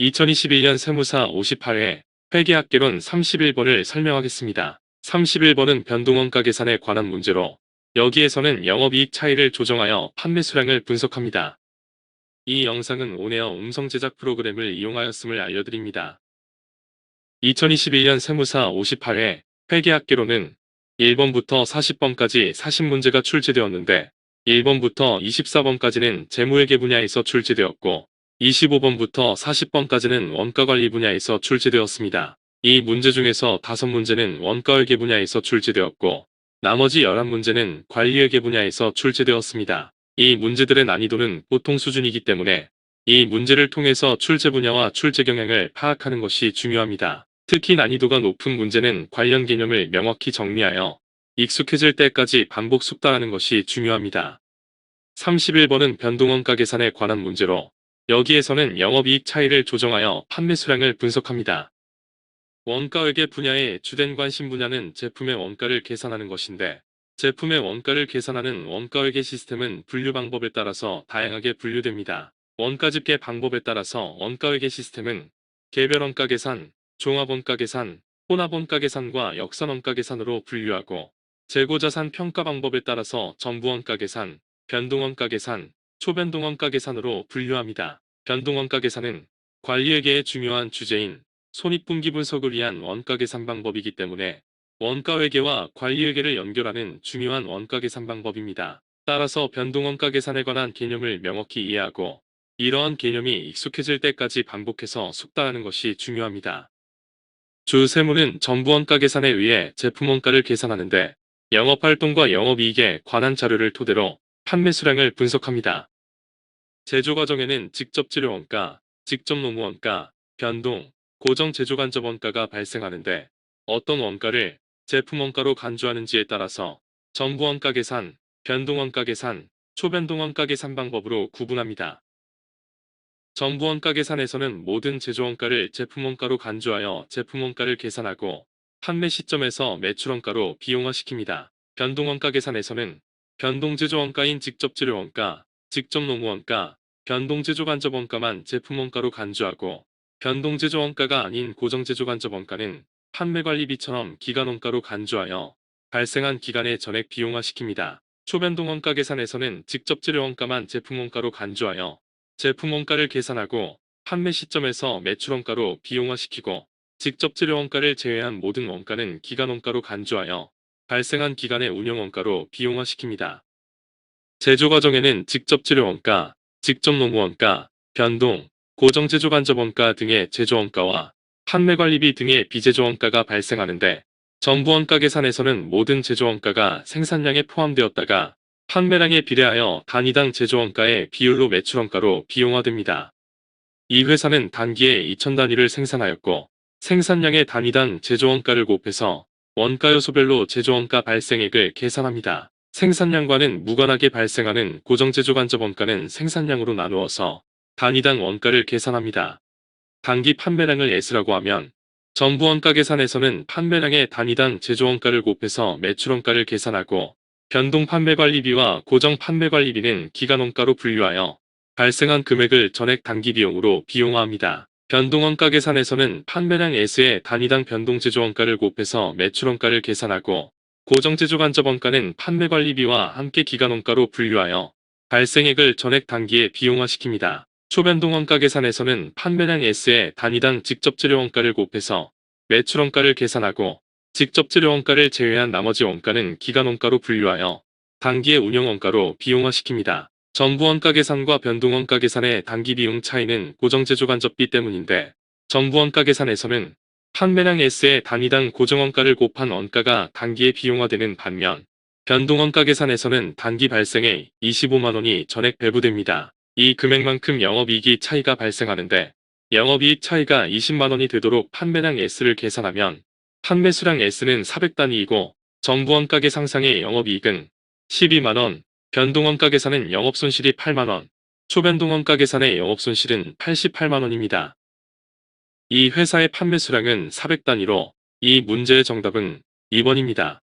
2021년 세무사 58회 회계학개론 31번을 설명하겠습니다. 31번은 변동원가 계산에 관한 문제로 여기에서는 영업이익 차이를 조정하여 판매 수량을 분석합니다. 이 영상은 온에어 음성 제작 프로그램을 이용하였음을 알려드립니다. 2021년 세무사 58회 회계학개론은 1번부터 40번까지 40문제가 출제되었는데 1번부터 24번까지는 재무회계 분야에서 출제되었고 25번부터 40번까지는 원가관리 분야에서 출제되었습니다. 이 문제 중에서 5문제는 원가회계 분야에서 출제되었고 나머지 11문제는 관리회계 분야에서 출제되었습니다. 이 문제들의 난이도는 보통 수준이기 때문에 이 문제를 통해서 출제 분야와 출제 경향을 파악하는 것이 중요합니다. 특히 난이도가 높은 문제는 관련 개념을 명확히 정리하여 익숙해질 때까지 반복 숙달하는 것이 중요합니다. 31번은 변동원가 계산에 관한 문제로 여기에서는 영업이익 차이를 조정하여 판매 수량을 분석합니다. 원가회계 분야의 주된 관심 분야는 제품의 원가를 계산하는 것인데 제품의 원가를 계산하는 원가회계 시스템은 분류 방법에 따라서 다양하게 분류됩니다. 원가집계 방법에 따라서 원가회계 시스템은 개별원가 계산, 종합원가 계산, 혼합원가 계산과 역산원가 계산으로 분류하고 재고자산 평가 방법에 따라서 전부원가 계산, 변동원가 계산, 초변동원가 계산으로 분류합니다. 변동원가 계산은 관리회계의 중요한 주제인 손익분기 분석을 위한 원가 계산 방법이기 때문에 원가회계와 관리회계를 연결하는 중요한 원가 계산 방법입니다. 따라서 변동원가 계산에 관한 개념을 명확히 이해하고 이러한 개념이 익숙해질 때까지 반복해서 숙달하는 것이 중요합니다. 주 세무는 전부원가 계산에 의해 제품원가를 계산하는데 영업활동과 영업이익에 관한 자료를 토대로 판매 수량을 분석합니다. 제조과정에는 직접 재료원가, 직접 노무원가, 변동, 고정 제조간접원가가 발생하는데 어떤 원가를 제품원가로 간주하는지에 따라서 전부원가 계산, 변동원가 계산, 초변동원가 계산 방법으로 구분합니다. 전부원가 계산에서는 모든 제조원가를 제품원가로 간주하여 제품원가를 계산하고 판매 시점에서 매출원가로 비용화시킵니다. 변동원가 계산에서는 변동제조원가인 직접재료원가, 직접노무원가, 변동제조간접원가만 제품원가로 간주하고 변동제조원가가 아닌 고정제조간접원가는 판매관리비처럼 기간원가로 간주하여 발생한 기간의 전액 비용화시킵니다. 초변동원가 계산에서는 직접재료원가만 제품원가로 간주하여 제품원가를 계산하고 판매 시점에서 매출원가로 비용화시키고 직접 재료원가를 제외한 모든 원가는 기간원가로 간주하여 발생한 기간의 운영원가로 비용화시킵니다. 제조과정에는 직접 재료원가, 직접 노무원가, 변동, 고정제조간접원가 등의 제조원가와 판매관리비 등의 비제조원가가 발생하는데 전부원가 계산에서는 모든 제조원가가 생산량에 포함되었다가 판매량에 비례하여 단위당 제조원가의 비율로 매출원가로 비용화됩니다. 이 회사는 단기에 2000단위를 생산하였고 생산량의 단위당 제조원가를 곱해서 원가 요소별로 제조원가 발생액을 계산합니다. 생산량과는 무관하게 발생하는 고정제조간접원가는 생산량으로 나누어서 단위당 원가를 계산합니다. 단기 판매량을 S라고 하면 전부원가 계산에서는 판매량의 단위당 제조원가를 곱해서 매출원가를 계산하고 변동 판매관리비와 고정 판매관리비는 기간원가로 분류하여 발생한 금액을 전액 단기 비용으로 비용화합니다. 변동원가 계산에서는 판매량 S의 단위당 변동제조원가를 곱해서 매출원가를 계산하고 고정제조간접원가는 판매관리비와 함께 기간원가로 분류하여 발생액을 전액 단기에 비용화시킵니다. 초변동원가 계산에서는 판매량 S의 단위당 직접재료원가를 곱해서 매출원가를 계산하고 직접재료원가를 제외한 나머지 원가는 기간원가로 분류하여 단기의 운영원가로 비용화시킵니다. 전부원가 계산과 변동원가 계산의 단기 비용 차이는 고정제조간접비 때문인데 전부원가 계산에서는 판매량 S의 단위당 고정원가를 곱한 원가가 단기에 비용화되는 반면 변동원가 계산에서는 단기 발생에 25만원이 전액 배부됩니다. 이 금액만큼 영업이익이 차이가 발생하는데 영업이익 차이가 20만원이 되도록 판매량 S를 계산하면 판매 수량 S는 400단위이고 전부원가 계상상의 영업이익은 12만원, 변동원가 계산은 영업손실이 8만원, 초변동원가 계산의 영업손실은 88만원입니다. 이 회사의 판매 수량은 400단위로 이 문제의 정답은 2번입니다.